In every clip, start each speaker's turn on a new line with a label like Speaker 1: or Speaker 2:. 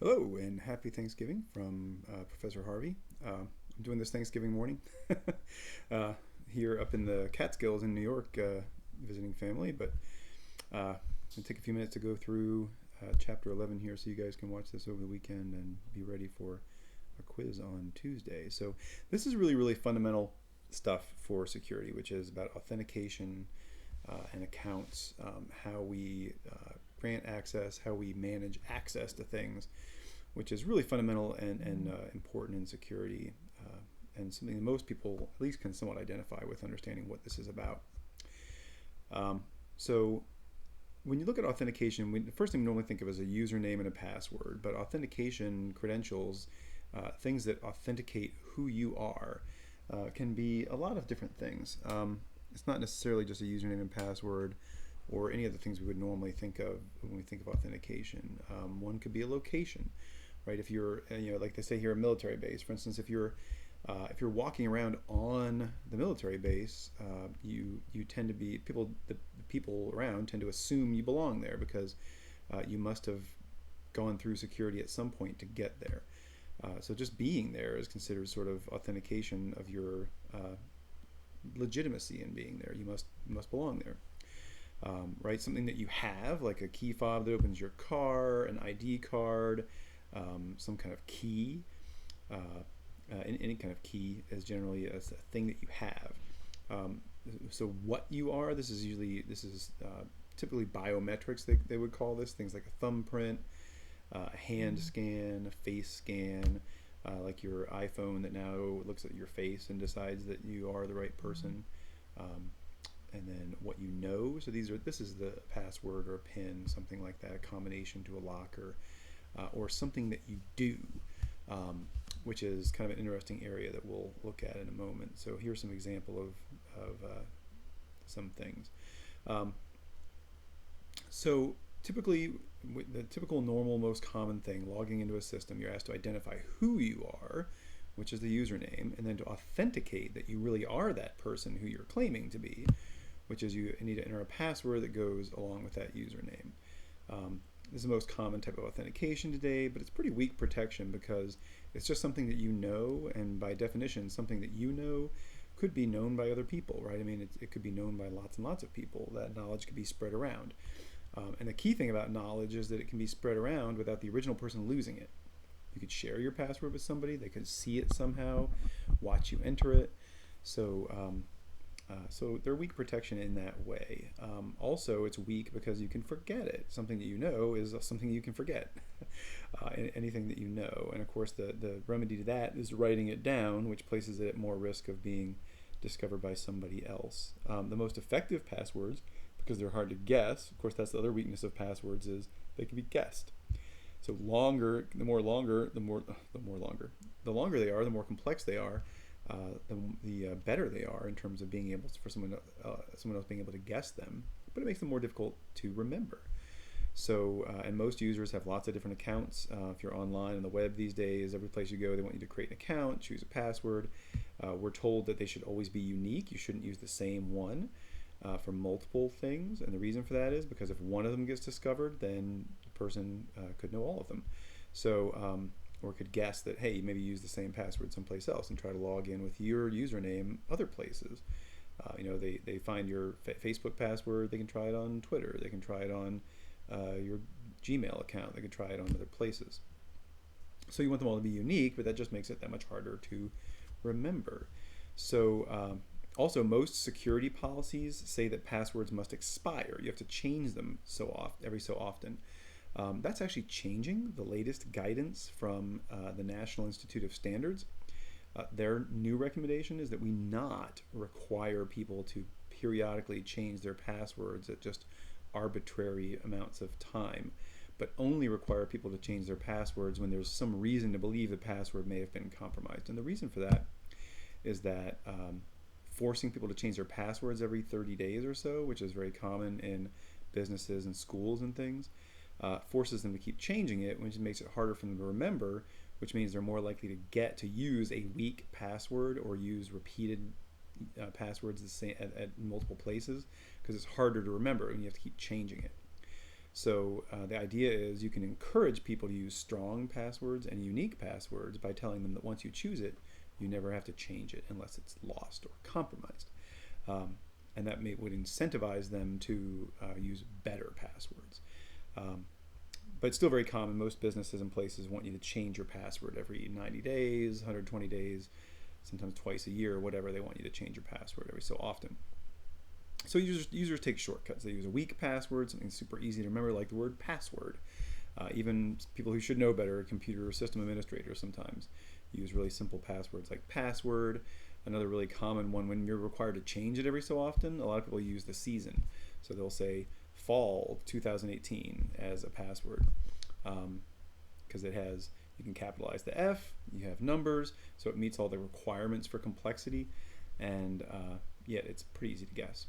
Speaker 1: Hello and happy Thanksgiving from Professor Harvey. I'm doing this Thanksgiving morning uh, here up in the Catskills in New York, visiting family. But I'll take a few minutes to go through Chapter 11 here so you guys can watch this over the weekend and be ready for a quiz on Tuesday. So this is really, really fundamental stuff for security, which is about authentication and accounts, how we grant access, how we manage access to things, which is really fundamental and important in security, and something that most people at least can somewhat identify with understanding what this is about. So when you look at authentication, the first thing we normally think of is a username and a password, but authentication credentials, things that authenticate who you are, can be a lot of different things. It's not necessarily just a username and password or any of the things we would normally think of when we think of authentication. One could be a location, right? If you're, like they say here, a military base. For instance, if you're walking around on the military base, you tend to be the people around tend to assume you belong there because you must have gone through security at some point to get there. So just being there is considered sort of authentication of your legitimacy in being there. You must belong there. Right? Something that you have, like a key fob that opens your car, an ID card, some kind of key. Any kind of key is generally a thing that you have. So what you are, this is typically biometrics. They would call this things like a thumbprint, a hand scan, a face scan, like your iPhone that now looks at your face and decides that you are the right person. And then what you know. So this is the password or a PIN, something like that, a combination to a locker, or something that you do, which is kind of an interesting area that we'll look at in a moment. So here's some example of some things. So typically, the typical normal most common thing, logging into a system, you're asked to identify who you are, which is the username, and then to authenticate that you really are that person who you're claiming to be, which is you need to enter a password that goes along with that username. This is the most common type of authentication today, but it's pretty weak protection because it's just something that you know, and by definition, something that you know could be known by other people, right? I mean, it could be known by lots and lots of people. That knowledge could be spread around. And the key thing about knowledge is that it can be spread around without the original person losing it. You could share your password with somebody, they could see it somehow, watch you enter it. So they're weak protection in that way. Also, it's weak because you can forget it. Something that you know is something you can forget. Anything that you know. And of course, the remedy to that is writing it down, which places it at more risk of being discovered by somebody else. The most effective passwords, because they're hard to guess, of course, that's the other weakness of passwords, is they can be guessed. So the longer they are, the more complex they are, the better they are in terms of being able for someone else being able to guess them, but it makes them more difficult to remember. So, and most users have lots of different accounts. If you're online on the web these days, every place you go, they want you to create an account, choose a password. We're told that they should always be unique. You shouldn't use the same one for multiple things. And the reason for that is because if one of them gets discovered, then the person could know all of them. So, or could guess that, hey, maybe use the same password someplace else and try to log in with your username other places. They find your Facebook password, they can try it on Twitter, they can try it on your Gmail account, they can try it on other places. So you want them all to be unique, but that just makes it that much harder to remember. So also, most security policies say that passwords must expire. You have to change them every so often. That's actually changing. The latest guidance from the National Institute of Standards, their new recommendation is that we not require people to periodically change their passwords at just arbitrary amounts of time, but only require people to change their passwords when there's some reason to believe the password may have been compromised. And the reason for that is that forcing people to change their passwords every 30 days or so, which is very common in businesses and schools and things, forces them to keep changing it, which makes it harder for them to remember, which means they're more likely to get to use a weak password or use repeated passwords at multiple places because it's harder to remember and you have to keep changing it. So the idea is you can encourage people to use strong passwords and unique passwords by telling them that once you choose it, you never have to change it unless it's lost or compromised. And that would incentivize them to use better passwords. But it's still very common. Most businesses and places want you to change your password every 90 days, 120 days, sometimes twice a year, or whatever. They want you to change your password every so often. So users take shortcuts. They use a weak password, something super easy to remember, like the word password. Even people who should know better, computer or system administrators sometimes, use really simple passwords like password. Another really common one, when you're required to change it every so often, a lot of people use the season. So they'll say fall 2018 as a password, because you can capitalize the F, you have numbers, so it meets all the requirements for complexity, and yet it's pretty easy to guess.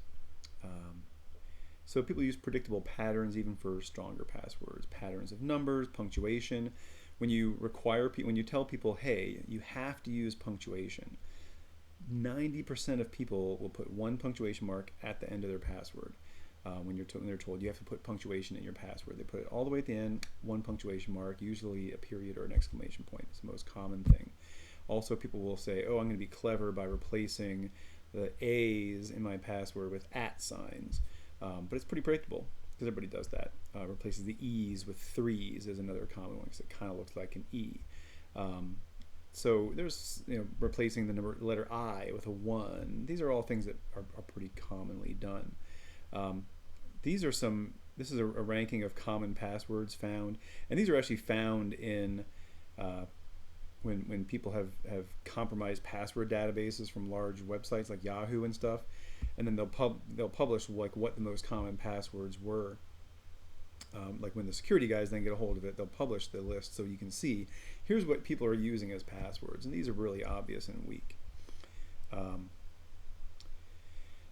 Speaker 1: So people use predictable patterns even for stronger passwords, patterns of numbers, punctuation. When you tell people, hey, you have to use punctuation, 90% of people will put one punctuation mark at the end of their password. When they're told you have to put punctuation in your password, they put it all the way at the end, one punctuation mark, usually a period or an exclamation point. It's the most common thing. Also, people will say, oh, I'm going to be clever by replacing the A's in my password with @ signs. But it's pretty predictable because everybody does that. Replaces the E's with 3's is another common one because it kind of looks like an E. So there's replacing the letter I with a 1. These are all things that are pretty commonly done. This is a ranking of common passwords found, and these are actually found in when people have compromised password databases from large websites like Yahoo and stuff, and then they'll publish like what the most common passwords were. Like when the security guys then get a hold of it, they'll publish the list so you can see here's what people are using as passwords, and these are really obvious and weak.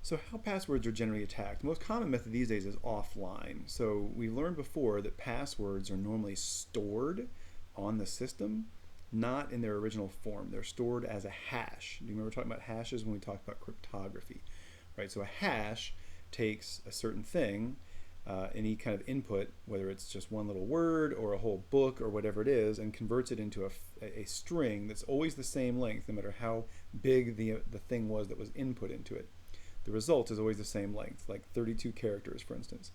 Speaker 1: So how passwords are generally attacked? The most common method these days is offline. So we learned before that passwords are normally stored on the system, not in their original form. They're stored as a hash. Do you remember talking about hashes when we talked about cryptography? Right. So a hash takes a certain thing, any kind of input, whether it's just one little word or a whole book or whatever it is, and converts it into a string that's always the same length, no matter how big the thing was that was input into it. The result is always the same length, like 32 characters, for instance,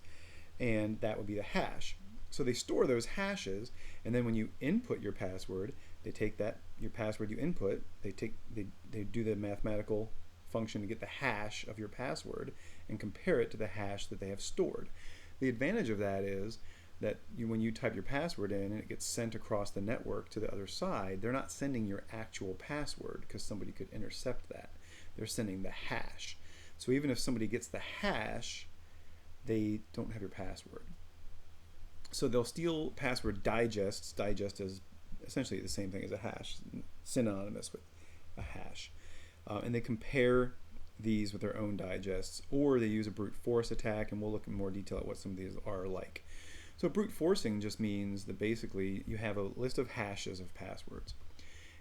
Speaker 1: and that would be the hash. So they store those hashes, and then when you input your password, they take your password you input, they do the mathematical function to get the hash of your password and compare it to the hash that they have stored. The advantage of that is that when you type your password in and it gets sent across the network to the other side, they're not sending your actual password because somebody could intercept that. They're sending the hash. So even if somebody gets the hash, they don't have your password. So they'll steal password digests. Digest is essentially the same thing as a hash, synonymous with a hash. And they compare these with their own digests, or they use a brute force attack, and we'll look in more detail at what some of these are like. So brute forcing just means that basically you have a list of hashes of passwords.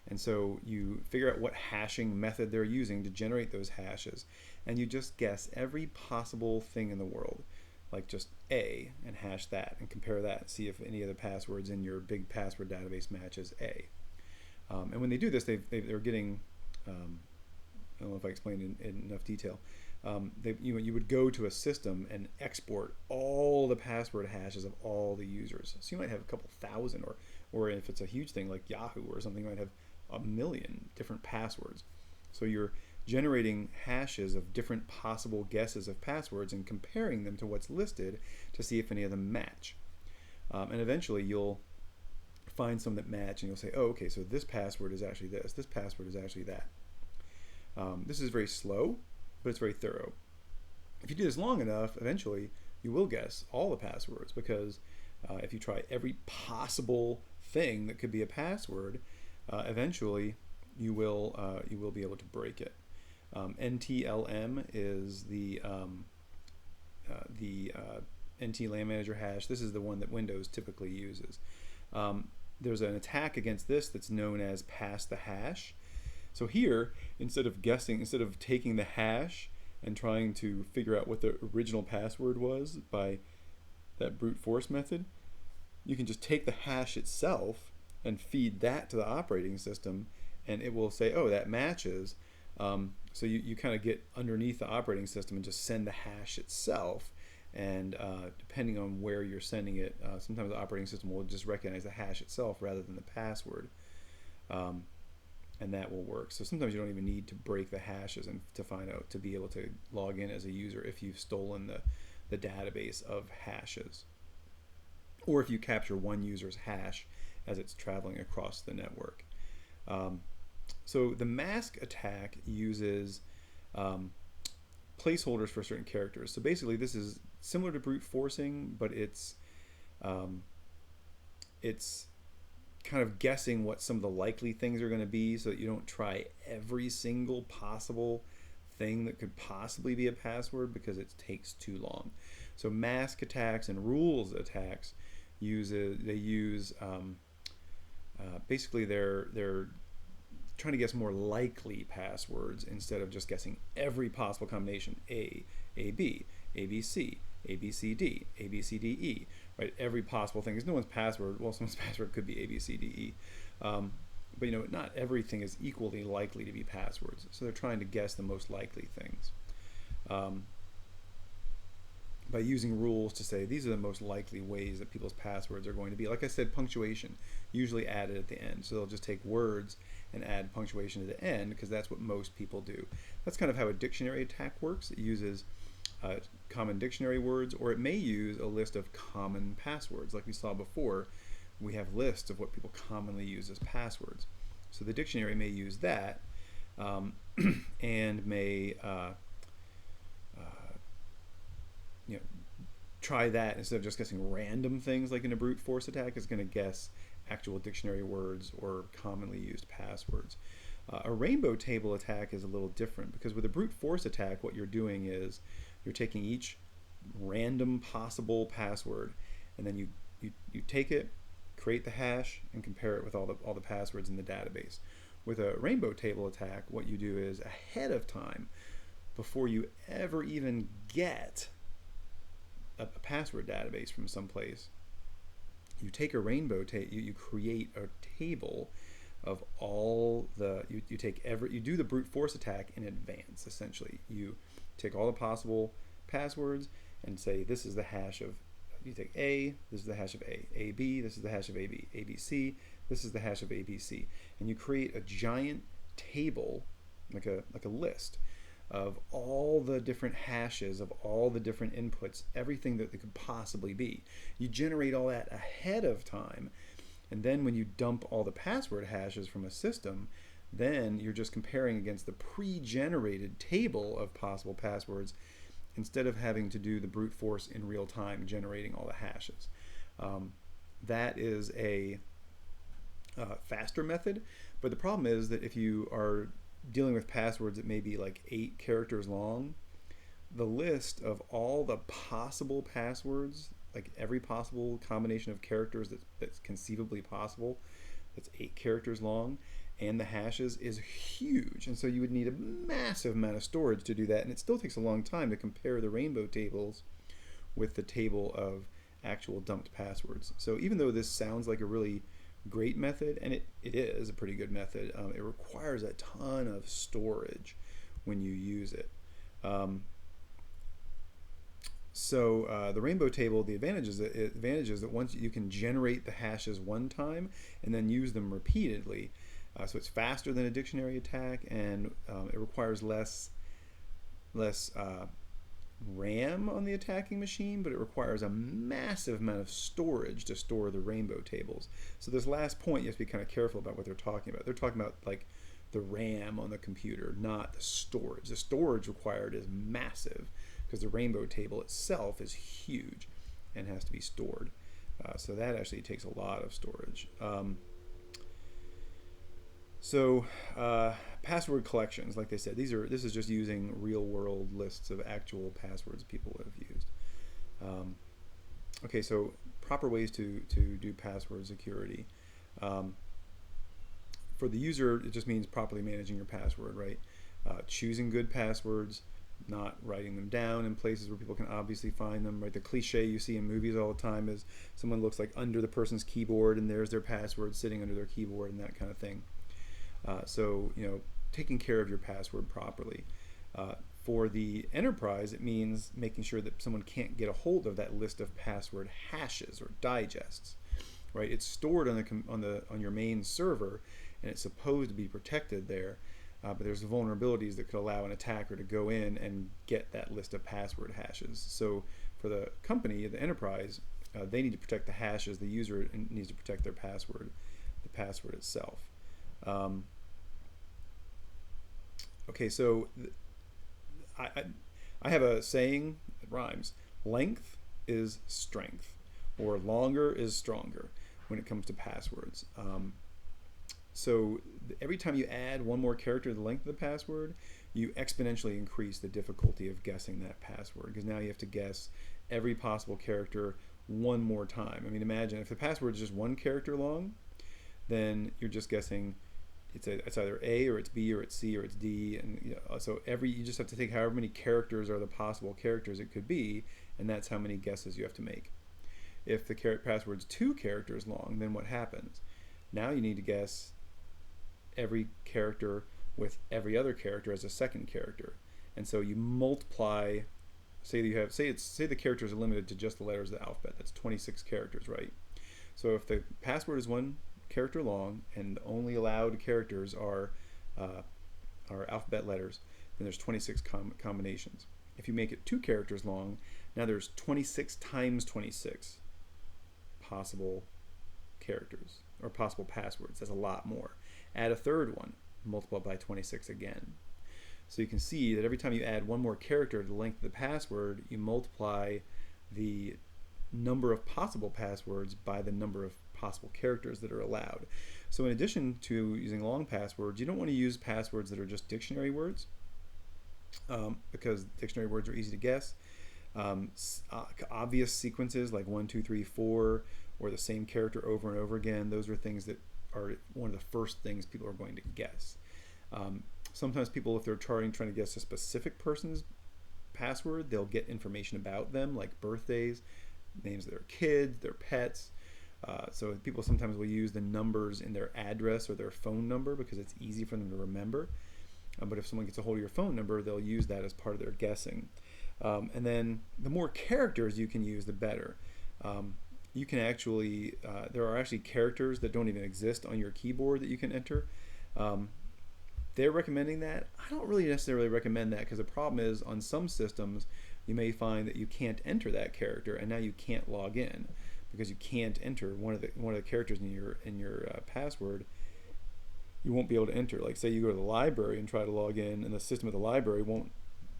Speaker 1: And so you figure out what hashing method they're using to generate those hashes, and you just guess every possible thing in the world, like just A, and hash that, and compare that, and see if any of the passwords in your big password database matches A. And when they do this, they're getting, I don't know if I explained in enough detail, you would go to a system and export all the password hashes of all the users. So you might have a couple thousand, or if it's a huge thing like Yahoo or something, you might have 1 million different passwords. So you're generating hashes of different possible guesses of passwords and comparing them to what's listed to see if any of them match. And eventually you'll find some that match, and you'll say, oh, okay, so this password is actually this password is actually that. This is very slow, but it's very thorough. If you do this long enough, eventually you will guess all the passwords, because if you try every possible thing that could be a password, eventually you will be able to break it. NTLM is the NT LAN manager hash. This is the one that Windows typically uses. There's an attack against this that's known as pass the hash. So here, instead of taking the hash and trying to figure out what the original password was by that brute force method, you can just take the hash itself and feed that to the operating system, and it will say, oh, that matches. So you kind of get underneath the operating system and just send the hash itself. And depending on where you're sending it, sometimes the operating system will just recognize the hash itself rather than the password. And that will work. So sometimes you don't even need to break the hashes and to find out, to be able to log in as a user if you've stolen the database of hashes, or if you capture one user's hash as it's traveling across the network. So the mask attack uses placeholders for certain characters. So basically this is similar to brute forcing, but it's kind of guessing what some of the likely things are going to be, so that you don't try every single possible thing that could possibly be a password, because it takes too long. So mask attacks and rules attacks basically they're trying to guess more likely passwords instead of just guessing every possible combination: A B, A B C, A B C D, A B C D E, right? Every possible thing. Because no one's password, well, someone's password could be A B C D E, but not everything is equally likely to be passwords. So they're trying to guess the most likely things by using rules to say these are the most likely ways that people's passwords are going to be. Like I said, punctuation usually added at the end. So they'll just take words and add punctuation to the end, because that's what most people do. That's kind of how a dictionary attack works. It uses common dictionary words, or it may use a list of common passwords. Like we saw before, we have lists of what people commonly use as passwords. So the dictionary may use that and may try that instead of just guessing random things like in a brute force attack. It's going to guess actual dictionary words or commonly used passwords. A rainbow table attack is a little different, because with a brute force attack, what you're doing is you're taking each random possible password, and then you take it, create the hash, and compare it with all the passwords in the database. With a rainbow table attack, what you do is ahead of time, before you ever even get a password database from someplace, you take a rainbow table, you create a table of all the, you do the brute force attack in advance. Essentially, you take all the possible passwords and say, this is the hash of, you take A, this is the hash of A, B, this is the hash of AB, ABC, this is the hash of ABC, and you create a giant table, like a list of all the different hashes of all the different inputs, everything that they could possibly be. You generate all that ahead of time, and then when you dump all the password hashes from a system, then you're just comparing against the pre-generated table of possible passwords, instead of having to do the brute force in real time generating all the hashes. That is a faster method, but the problem is that if you are dealing with passwords that may be like 8 characters long, the list of all the possible passwords, like every possible combination of characters that's conceivably possible, that's 8 characters long, and the hashes is huge. And so you would need a massive amount of storage to do that, and it still takes a long time to compare the rainbow tables with the table of actual dumped passwords. So even though this sounds like a really great method, and it is a pretty good method, it requires a ton of storage when you use it. The rainbow table, the advantage is that once you can generate the hashes one time and then use them repeatedly, so it's faster than a dictionary attack, and it requires less RAM on the attacking machine, but it requires a massive amount of storage to store the rainbow tables. So this last point, you have to be kind of careful about what they're talking about. They're talking about like the RAM on the computer, not the storage. The storage required is massive, because the rainbow table itself is huge and has to be stored. So that actually takes a lot of storage. Password collections, like they said, this is just using real-world lists of actual passwords people have used. Okay, so proper ways to do password security. For the user, it just means properly managing your password, right? Choosing good passwords, not writing them down in places where people can obviously find them, right? The cliche you see in movies all the time is someone looks like under the person's keyboard and there's their password sitting under their keyboard and that kind of thing. So, taking care of your password properly. For the enterprise, it means making sure that someone can't get a hold of that list of password hashes or digests, right? It's stored on your main server, and it's supposed to be protected there. But there's vulnerabilities that could allow an attacker to go in and get that list of password hashes. So for the company, the enterprise, they need to protect the hashes. The user needs to protect their password, the password itself. Okay, so I have a saying that rhymes. Length is strength, or longer is stronger when it comes to passwords. So every time you add one more character to the length of the password, you exponentially increase the difficulty of guessing that password, because now you have to guess every possible character one more time. I mean, imagine if the password is just one character long, then you're just guessing it's either A or it's B or it's C or it's D, and so you just have to take however many characters are the possible characters it could be, and that's how many guesses you have to make. If the password's 2 characters long, then what happens? Now you need to guess every character with every other character as a second character, and so you multiply. Say the characters are limited to just the letters of the alphabet. That's 26 characters, right? So if the password is 1 character long and the only allowed characters are alphabet letters, then there's 26 combinations. If you make it 2 characters long, now there's 26 times 26 possible characters or possible passwords. That's a lot more. Add a third one, multiply by 26 again. So you can see that every time you add one more character to the length of the password, you multiply the number of possible passwords by the number of possible characters that are allowed. So in addition to using long passwords, you don't want to use passwords that are just dictionary words, because dictionary words are easy to guess. Obvious sequences like 1, 2, 3, 4, or the same character over and over again, those are things that are one of the first things people are going to guess. Sometimes people, if they're trying to guess a specific person's password, they'll get information about them, like birthdays, names of their kids, their pets. So people sometimes will use the numbers in their address or their phone number because it's easy for them to remember. But if someone gets a hold of your phone number, they'll use that as part of their guessing. And then the more characters you can use, the better. You can actually, there are actually characters that don't even exist on your keyboard that you can enter. They're recommending that. I don't really necessarily recommend that, because the problem is on some systems you may find that you can't enter that character, and now you can't log in because you can't enter one of the characters in your password. You won't be able to enter. Like, say you go to the library and try to log in, and the system at the library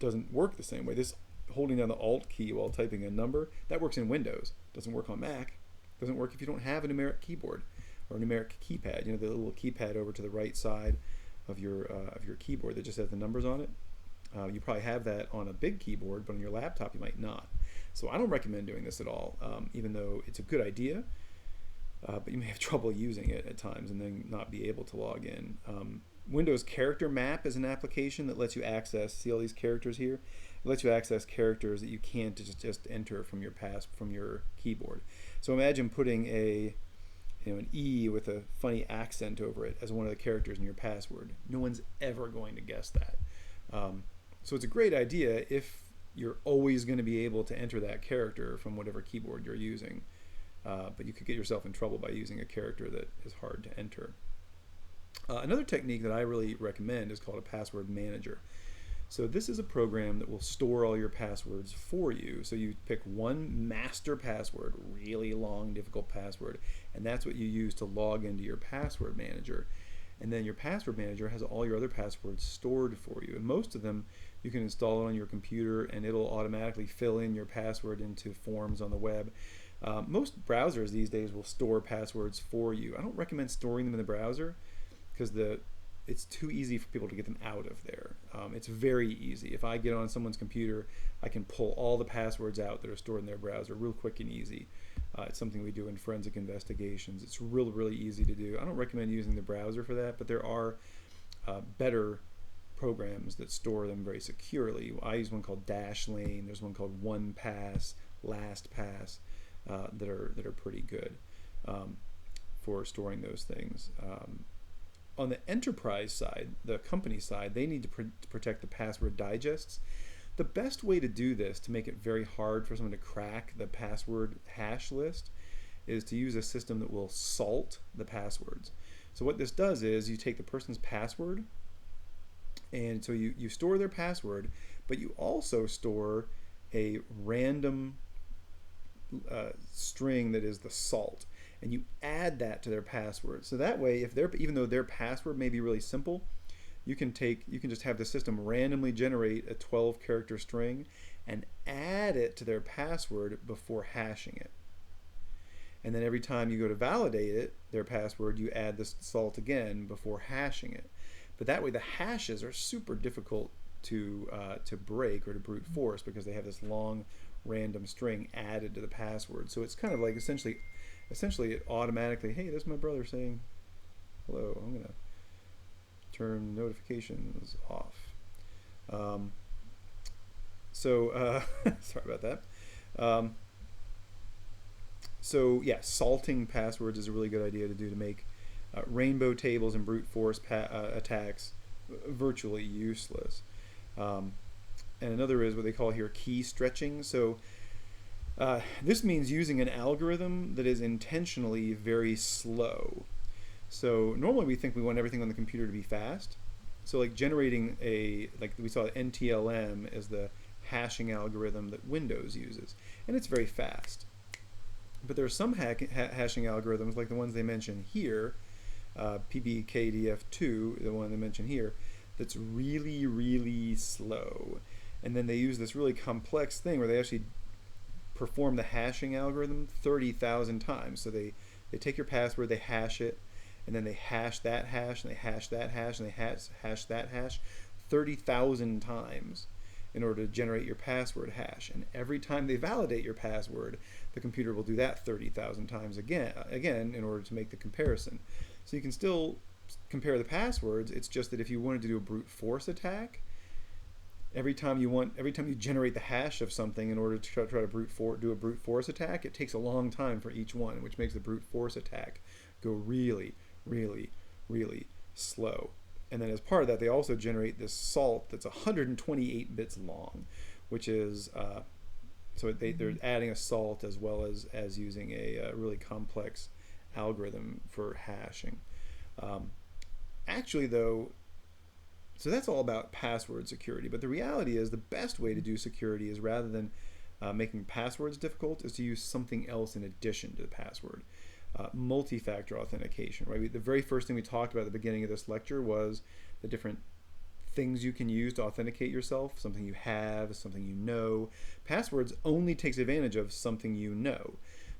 Speaker 1: doesn't work the same way. This holding down the Alt key while typing a number, that works in Windows. Doesn't work on Mac. Doesn't work if you don't have a numeric keyboard or a numeric keypad. The little keypad over to the right side of your keyboard that just has the numbers on it. You probably have that on a big keyboard, but on your laptop you might not. So I don't recommend doing this at all, even though it's a good idea, but you may have trouble using it at times and then not be able to log in. Windows Character Map is an application that lets you access, see all these characters here? It lets you access characters that you can't just enter from your keyboard. So imagine putting an E with a funny accent over it as one of the characters in your password. No one's ever going to guess that. So it's a great idea if you're always going to be able to enter that character from whatever keyboard you're using. But you could get yourself in trouble by using a character that is hard to enter. Another technique that I really recommend is called a password manager. So this is a program that will store all your passwords for you. So you pick one master password, really long, difficult password, and that's what you use to log into your password manager. And then your password manager has all your other passwords stored for you. And most of them you can install it on your computer, and it'll automatically fill in your password into forms on the web. Most browsers these days will store passwords for you. I don't recommend storing them in the browser because it's too easy for people to get them out of there. It's very easy. If I get on someone's computer, I can pull all the passwords out that are stored in their browser real quick and easy. It's something we do in forensic investigations. It's really easy to do. I don't recommend using the browser for that, but there are better programs that store them very securely. I use one called Dashlane. There's one called OnePass, LastPass, that are pretty good for storing those things. On the enterprise side, the company side, they need to protect the password digests. The best way to do this, to make it very hard for someone to crack the password hash list, is to use a system that will salt the passwords. So what this does is you take the person's password, and so you store their password, but you also store a random string that is the salt, and you add that to their password. So that way, if even though their password may be really simple, you can just have the system randomly generate a 12-character string and add it to their password before hashing it. And then every time you go to validate it, their password, you add the salt again before hashing it. But that way the hashes are super difficult to break or to brute force, because they have this long random string added to the password. So it's kind of like essentially it automatically, hey, there's my brother saying hello. I'm gonna turn notifications off. Sorry about that. So yeah, salting passwords is a really good idea to do to make rainbow tables and brute force attacks virtually useless. And another is what they call here key stretching. So this means using an algorithm that is intentionally very slow. So normally we think we want everything on the computer to be fast. So like generating like we saw, NTLM is the hashing algorithm that Windows uses, and it's very fast. But there are some hashing algorithms, like the ones they mention here, PBKDF2, the one they mention here, that's really, really slow. And then they use this really complex thing where they actually perform the hashing algorithm 30,000 times. So they take your password, they hash it, and then they hash that hash, and they hash that hash, and they hash that hash 30,000 times in order to generate your password hash. And every time they validate your password, the computer will do that 30,000 times again in order to make the comparison. So you can still compare the passwords. It's just that if you wanted to do a brute force attack, every time you generate the hash of something in order to try to do a brute force attack, it takes a long time for each one, which makes the brute force attack go really, really, really slow. And then as part of that, they also generate this salt that's 128 bits long, which is so they're adding a salt as well as using a really complex algorithm for hashing. Actually, though, so that's all about password security. But the reality is the best way to do security is, rather than making passwords difficult, is to use something else in addition to the password. Multi-factor authentication, right? The very first thing we talked about at the beginning of this lecture was the different things you can use to authenticate yourself, something you have, something you know. Passwords only takes advantage of something you know.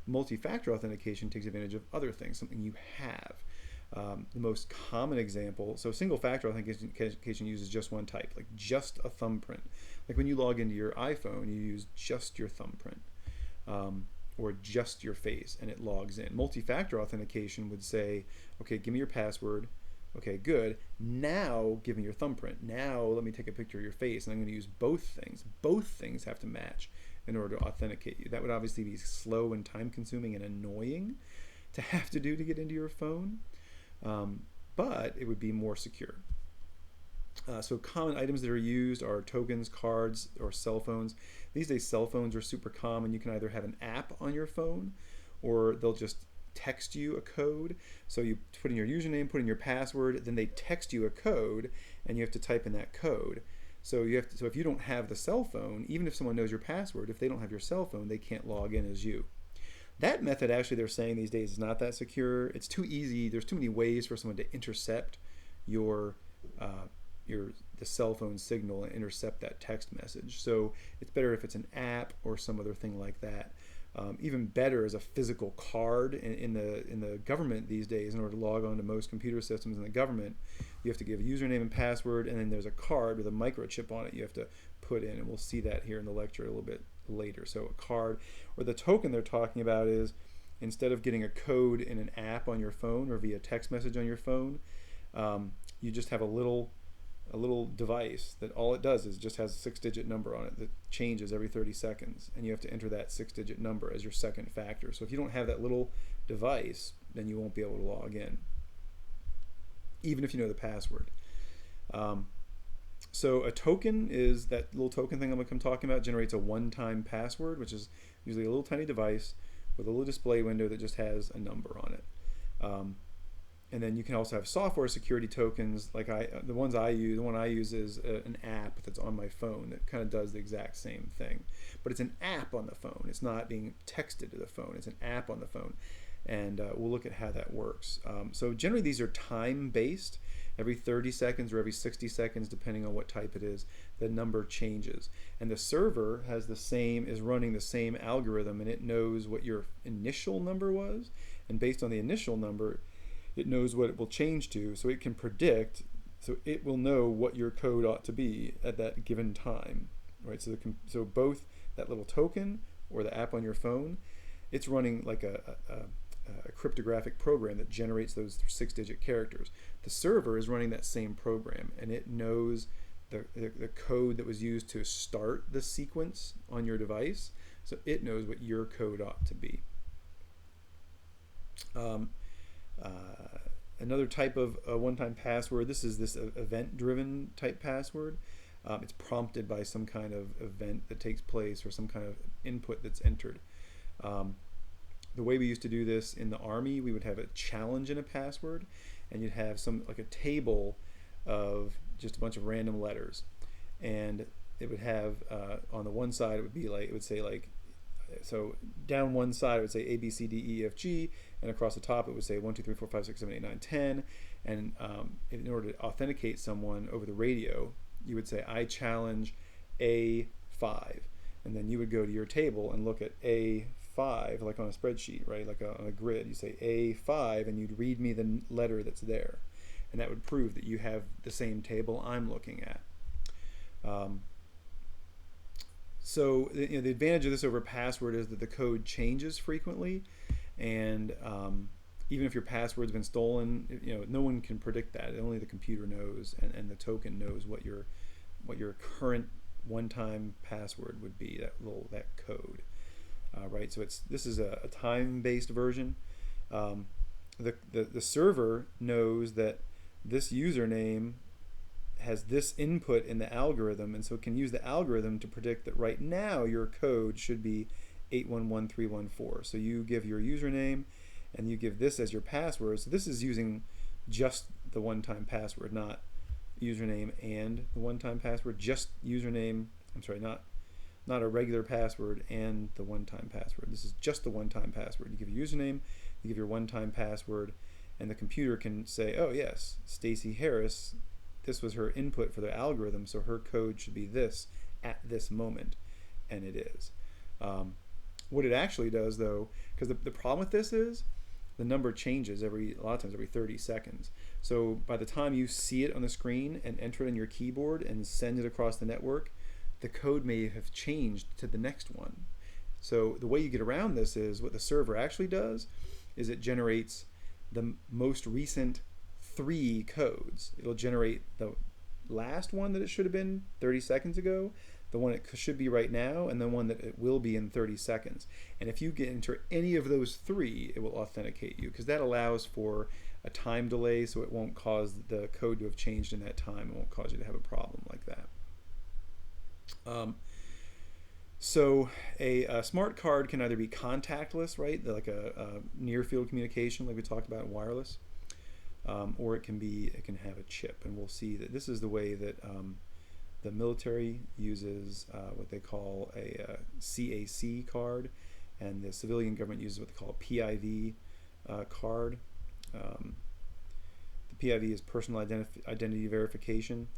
Speaker 1: Multi-factor authentication takes advantage of other things, something you have. The most common example, so single-factor authentication uses just one type, like just a thumbprint. Like when you log into your iPhone, you use just your thumbprint. Or just your face, and it logs in. Multi-factor authentication would say, okay, give me your password. Okay, good. Now give me your thumbprint. Now let me take a picture of your face, and I'm going to use both things. Both things have to match in order to authenticate you. That would obviously be slow and time-consuming and annoying to have to do to get into your phone, but it would be more secure. So common items that are used are tokens, cards, or cell phones. These days, cell phones are super common. You can either have an app on your phone, or they'll just text you a code. So you put in your username, put in your password, then they text you a code, and you have to type in that code. So if you don't have the cell phone, even if someone knows your password, if they don't have your cell phone, they can't log in as you. That method, actually, they're saying these days, is not that secure. It's too easy. There's too many ways for someone to intercept the cell phone signal and intercept that text message. So it's better if it's an app or some other thing like that. Even better is a physical card. In the government these days, in order to log on to most computer systems in the government, you have to give a username and password, and then there's a card with a microchip on it you have to put in, and we'll see that here in the lecture a little bit later. So a card, or the token they're talking about, is instead of getting a code in an app on your phone or via text message on your phone, you just have a little a little device that all it does is just has a 6-digit number on it that changes every 30 seconds, and you have to enter that 6-digit number as your second factor. So if you don't have that little device, then you won't be able to log in, even if you know the password. So a token is that little token thing I'm talking about, generates a one-time password, which is usually a little tiny device with a little display window that just has a number on it. And then you can also have software security tokens, like the one I use is an app that's on my phone that kind of does the exact same thing. But it's an app on the phone. It's not being texted to the phone. It's an app on the phone. And we'll look at how that works. So generally these are time-based. Every 30 seconds or every 60 seconds, depending on what type it is, the number changes. And the server is running the same algorithm, and it knows what your initial number was. And based on the initial number, it knows what it will change to, so it can predict, so it will know what your code ought to be at that given time, right? So both that little token or the app on your phone, it's running like a cryptographic program that generates those 6-digit characters. The server is running that same program, and it knows the code that was used to start the sequence on your device, so it knows what your code ought to be. Another type of one-time password, this event-driven type password. It's prompted by some kind of event that takes place or some kind of input that's entered. The way we used to do this in the Army, we would have a challenge in a password, and you'd have like a table of just a bunch of random letters, and it would have on the one side it would say so down one side it would say A, B, C, D, E, F, G, and across the top it would say 1, 2, 3, 4, 5, 6, 7, 8, 9, 10. And in order to authenticate someone over the radio, you would say, I challenge A5. And then you would go to your table and look at A5, like on a spreadsheet, right? Like on a grid. You say A5, and you'd read me the letter that's there. And that would prove that you have the same table I'm looking at. So the advantage of this over password is that the code changes frequently, and even if your password's been stolen, no one can predict that. Only the computer knows, and the token knows what your current one-time password would be. That code, right? So this is a time-based version. The server knows that this username has this input in the algorithm, and so it can use the algorithm to predict that right now your code should be 811314. So you give your username and you give this as your password. So this is using just the one-time password, not username and the one-time password, just username, not a regular password and the one-time password. This is just the one-time password. You give your username, you give your one-time password, and the computer can say, oh yes, Stacy Harris, this was her input for the algorithm, so her code should be this at this moment, and it is. What it actually does, though, because the problem with this is the number changes a lot of times every 30 seconds. So by the time you see it on the screen and enter it in your keyboard and send it across the network, the code may have changed to the next one. So the way you get around this is what the server actually does is it generates the most recent 3 codes. It'll generate the last one that it should have been 30 seconds ago, the one it should be right now, and the one that it will be in 30 seconds. And if you enter any of those 3, it will authenticate you, because that allows for a time delay, so it won't cause the code to have changed in that time. It won't cause you to have a problem like that. So a smart card can either be contactless, right, like a near field communication like we talked about in wireless, or it can have a chip. And we'll see that this is the way that the military uses what they call a CAC card, and the civilian government uses what they call a PIV card. The PIV is personal identity verification,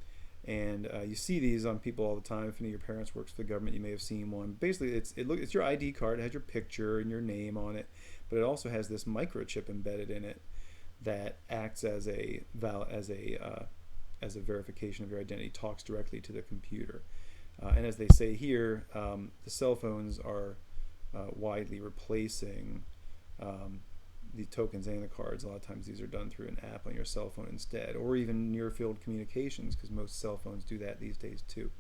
Speaker 1: and you see these on people all the time. If any of your parents works for the government, you may have seen one. Basically, it's your ID card. It has your picture and your name on it, but it also has this microchip embedded in it that acts as a verification of your identity, talks directly to the computer. And as they say here, the cell phones are widely replacing the tokens and the cards. A lot of times these are done through an app on your cell phone instead, or even near field communications, because most cell phones do that these days too.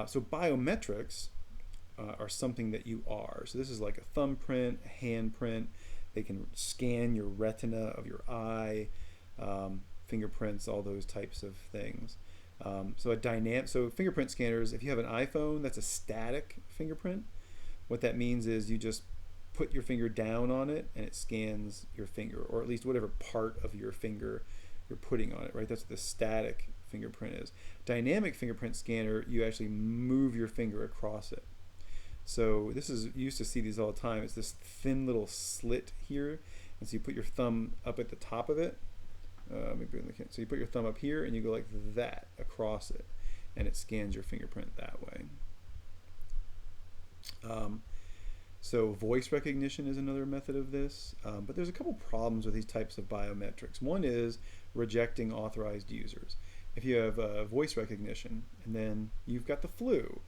Speaker 1: So biometrics are something that you are. So this is like a thumbprint, a handprint. They can scan your retina of your eye, fingerprints, all those types of things. So fingerprint scanners, if you have an iPhone, that's a static fingerprint. What that means is you just put your finger down on it and it scans your finger, or at least whatever part of your finger you're putting on it, right? That's what the static fingerprint is. Dynamic fingerprint scanner, you actually move your finger across it. So this is, you used to see these all the time. It's this thin little slit here, and so you put your thumb up at the top of it. So you put your thumb up here and you go like that across it, and it scans your fingerprint that way. So voice recognition is another method of this, but there's a couple problems with these types of biometrics. One is rejecting authorized users. If you have voice recognition and then you've got the flu,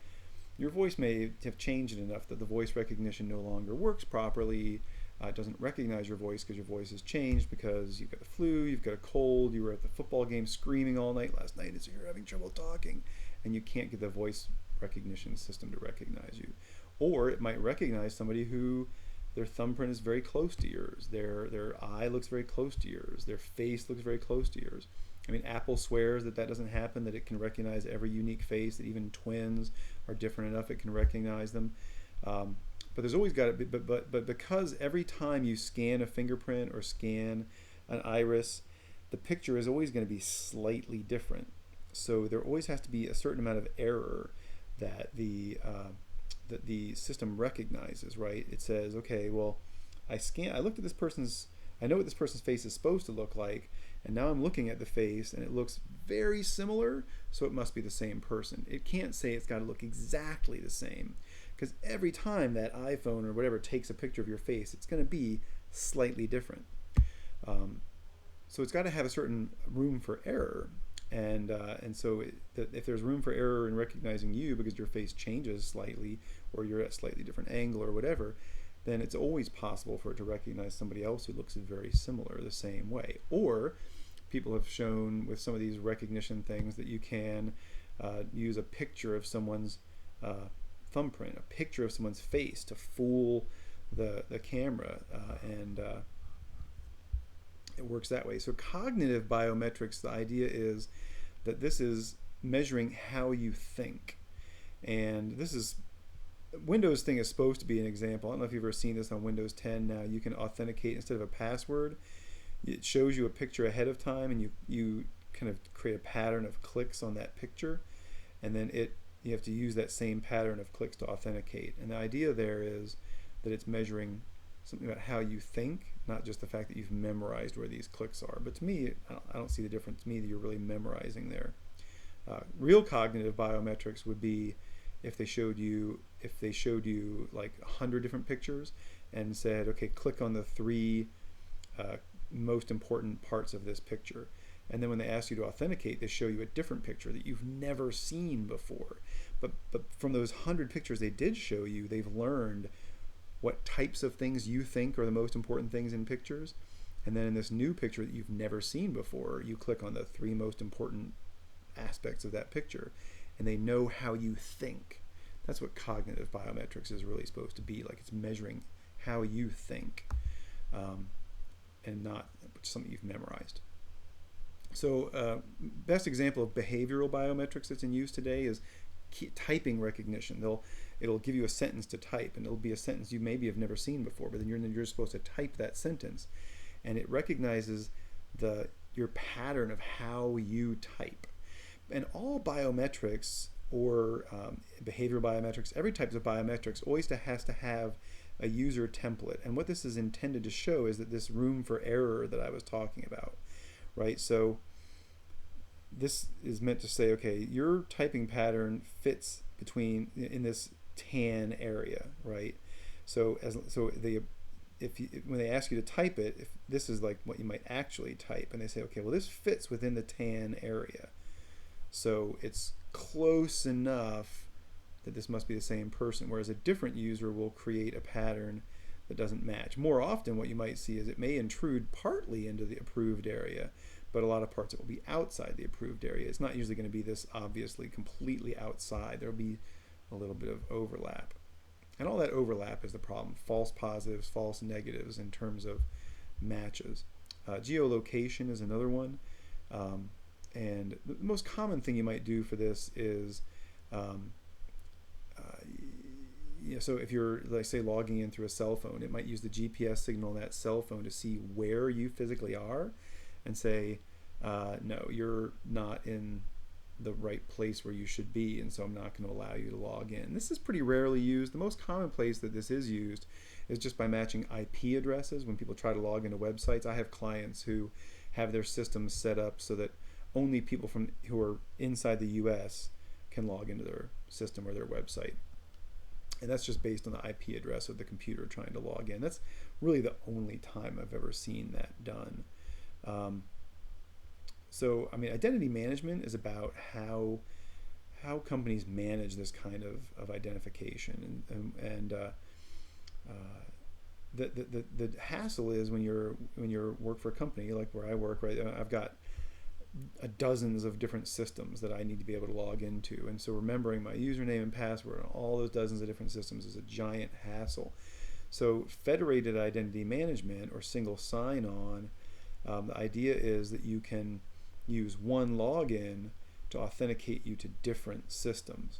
Speaker 1: your voice may have changed enough that the voice recognition no longer works properly. It doesn't recognize your voice because your voice has changed because you've got the flu, you've got a cold, you were at the football game screaming all night last night, and so you're having trouble talking, and you can't get the voice recognition system to recognize you. Or it might recognize somebody who their thumbprint is very close to yours, their eye looks very close to yours, their face looks very close to yours. I mean, Apple swears that that doesn't happen, that it can recognize every unique face, that even twins are different enough it can recognize them. But there's always got to be, but because every time you scan a fingerprint or scan an iris, the picture is always going to be slightly different. So there always has to be a certain amount of error that the system recognizes, right? It says, okay, well, I looked at this person's, I know what this person's face is supposed to look like, and now I'm looking at the face and it looks very similar, so it must be the same person. It can't say it's got to look exactly the same, because every time that iPhone or whatever takes a picture of your face, it's going to be slightly different. So it's got to have a certain room for error, and so if there's room for error in recognizing you because your face changes slightly, or you're at a slightly different angle or whatever, then it's always possible for it to recognize somebody else who looks very similar the same way. Or people have shown with some of these recognition things that you can use a picture of someone's thumbprint, a picture of someone's face to fool the camera, and it works that way. So cognitive biometrics, the idea is that this is measuring how you think. And this is, Windows thing is supposed to be an example. I don't know if you've ever seen this on Windows 10 now. You can authenticate instead of a password. It shows you a picture ahead of time, and you kind of create a pattern of clicks on that picture, and then you have to use that same pattern of clicks to authenticate. And the idea there is that it's measuring something about how you think, not just the fact that you've memorized where these clicks are. But to me, I don't see the difference to me that you're really memorizing there. Real cognitive biometrics would be if they showed you like 100 different pictures and said, okay, click on the 3 most important parts of this picture. And then when they ask you to authenticate, they show you a different picture that you've never seen before. But from those 100 pictures they did show you, they've learned what types of things you think are the most important things in pictures. And then in this new picture that you've never seen before, you click on the 3 most important aspects of that picture, and they know how you think. That's what cognitive biometrics is really supposed to be like. It's measuring how you think, and not something you've memorized. So best example of behavioral biometrics that's in use today is typing recognition. It'll give you a sentence to type, and it'll be a sentence you maybe have never seen before, but then you're supposed to type that sentence, and it recognizes your pattern of how you type. And all biometrics, or behavioral biometrics, every type of biometrics always has to have a user template. And what this is intended to show is that this room for error that I was talking about, right? So this is meant to say, okay, your typing pattern fits in this tan area, right? So when they ask you to type it, if this is like what you might actually type, and they say, okay, well, this fits within the tan area, so it's close enough that this must be the same person. Whereas a different user will create a pattern that doesn't match. More often what you might see is it may intrude partly into the approved area, but a lot of parts it will be outside the approved area. It's not usually going to be this obviously completely outside. There'll be a little bit of overlap. And all that overlap is the problem. False positives, false negatives in terms of matches. Geolocation is another one. And the most common thing you might do for this is, so if you're, like, say, logging in through a cell phone, it might use the GPS signal on that cell phone to see where you physically are and say, no, you're not in the right place where you should be, and so I'm not going to allow you to log in. This is pretty rarely used. The most common place that this is used is just by matching IP addresses. When people try to log into websites, I have clients who have their systems set up so that only people who are inside the US can log into their system or their website. And that's just based on the IP address of the computer trying to log in. That's really the only time I've ever seen that done. So, I mean, identity management is about how companies manage this kind of identification, and the hassle is when you're work for a company like where I work. Right, I've got dozens of different systems that I need to be able to log into, and so remembering my username and password on all those dozens of different systems is a giant hassle. So, federated identity management or single sign-on, the idea is that you can use one login to authenticate you to different systems.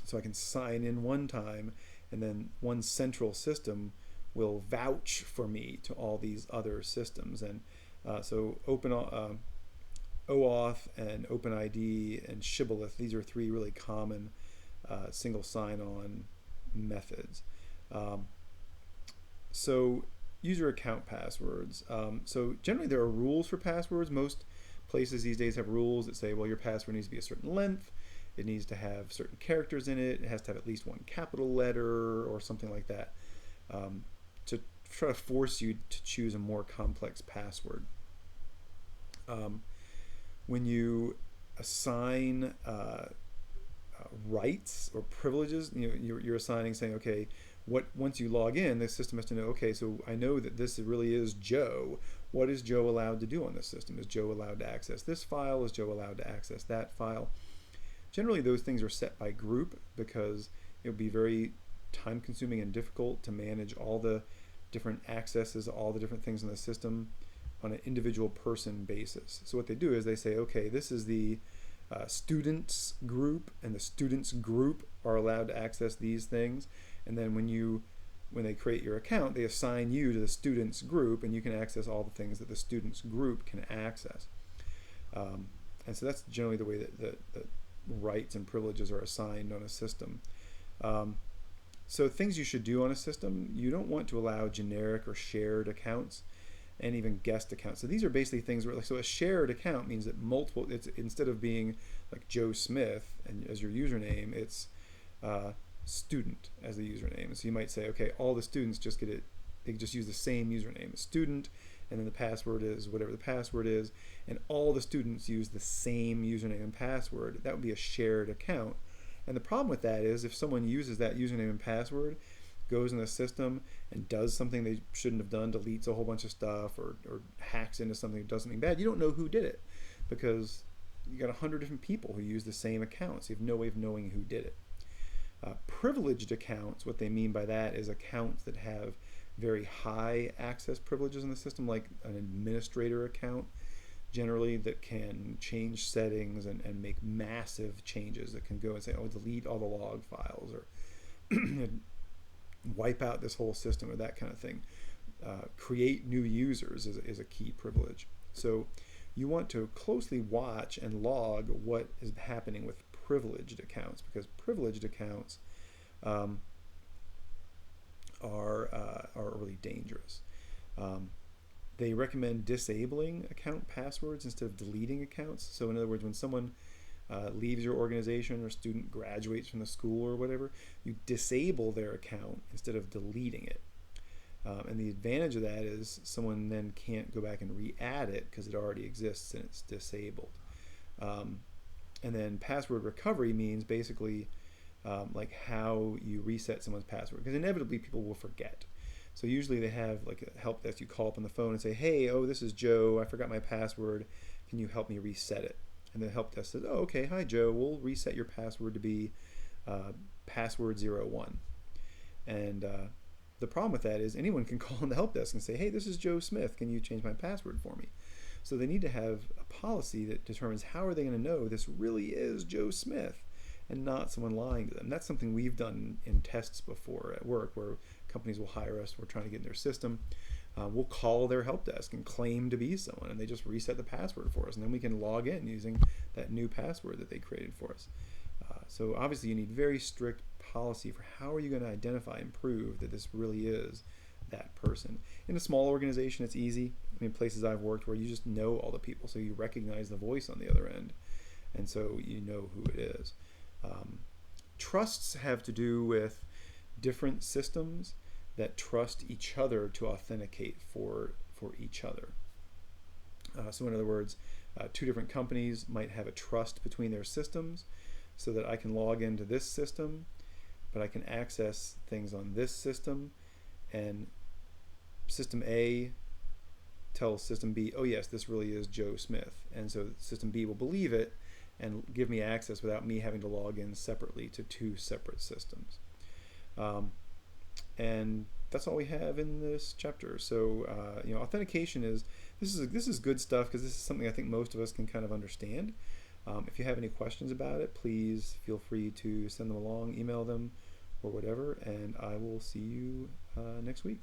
Speaker 1: So I can sign in one time, and then one central system will vouch for me to all these other systems. And so OAuth and OpenID and Shibboleth, these are three really common single sign-on methods. So user account passwords. So generally there are rules for passwords. Most places these days have rules that say, well, your password needs to be a certain length, it needs to have certain characters in it, it has to have at least one capital letter or something like that, to try to force you to choose a more complex password. When you assign rights or privileges, you're assigning, saying, okay, once you log in, the system has to know, okay, so I know that this really is Joe. What is Joe allowed to do on this system? Is Joe allowed to access this file? Is Joe allowed to access that file? Generally, those things are set by group because it would be very time-consuming and difficult to manage all the different accesses, all the different things in the system on an individual person basis. So what they do is they say, okay, this is the students group, and the students group are allowed to access these things. And then when they create your account, they assign you to the students group, and you can access all the things that the students group can access. And so that's generally the way that rights and privileges are assigned on a system. So things you should do on a system: you don't want to allow generic or shared accounts, and even guest accounts. So these are basically things where, so a shared account means that it's instead of being like Joe Smith and as your username, it's student as the username. So you might say, okay, all the students just get it, they just use the same username, student, and then the password is whatever the password is, and all the students use the same username and password. That would be a shared account. And the problem with that is if someone uses that username and password, goes in the system and does something they shouldn't have done, deletes a whole bunch of stuff, or hacks into something, does something bad, you don't know who did it because you got 100 different people who use the same account, so you have no way of knowing who did it. Privileged accounts, what they mean by that is accounts that have very high access privileges in the system, like an administrator account, generally, that can change settings and make massive changes, that can go and say, oh, delete all the log files, or wipe out this whole system, or that kind of thing. Create new users is a key privilege. So you want to closely watch and log what is happening with privileged accounts, because privileged accounts are really dangerous. They recommend disabling account passwords instead of deleting accounts. So in other words, when someone leaves your organization, or student graduates from the school or whatever, you disable their account instead of deleting it. And the advantage of that is someone then can't go back and re-add it because it already exists and it's disabled. And then password recovery means basically like how you reset someone's password, because inevitably people will forget. So usually they have like a help desk. You call up on the phone and say, hey, oh, this is Joe. I forgot my password. Can you help me reset it? And the help desk says, oh, okay, hi, Joe. We'll reset your password to be password 01. And the problem with that is anyone can call on the help desk and say, hey, this is Joe Smith. Can you change my password for me? So they need to have a policy that determines how are they going to know this really is Joe Smith and not someone lying to them. That's something we've done in tests before at work, where companies will hire us. We're trying to get in their system. We'll call their help desk and claim to be someone, and they just reset the password for us, and then we can log in using that new password that they created for us. So obviously you need very strict policy for how are you going to identify and prove that this really is that person. In a small organization, it's easy. I mean, places I've worked where you just know all the people, so you recognize the voice on the other end, and so you know who it is. Trusts have to do with different systems that trust each other to authenticate for each other. So in other words, two different companies might have a trust between their systems, so that I can log into this system, but I can access things on this system, and system A tells system B, oh yes, this really is Joe Smith, and so system B will believe it and give me access without me having to log in separately to two separate systems. And that's all we have in this chapter. So authentication is this is good stuff, because this is something I think most of us can kind of understand. If you have any questions about it, please feel free to send them along, email them, or whatever, and I will see you next week.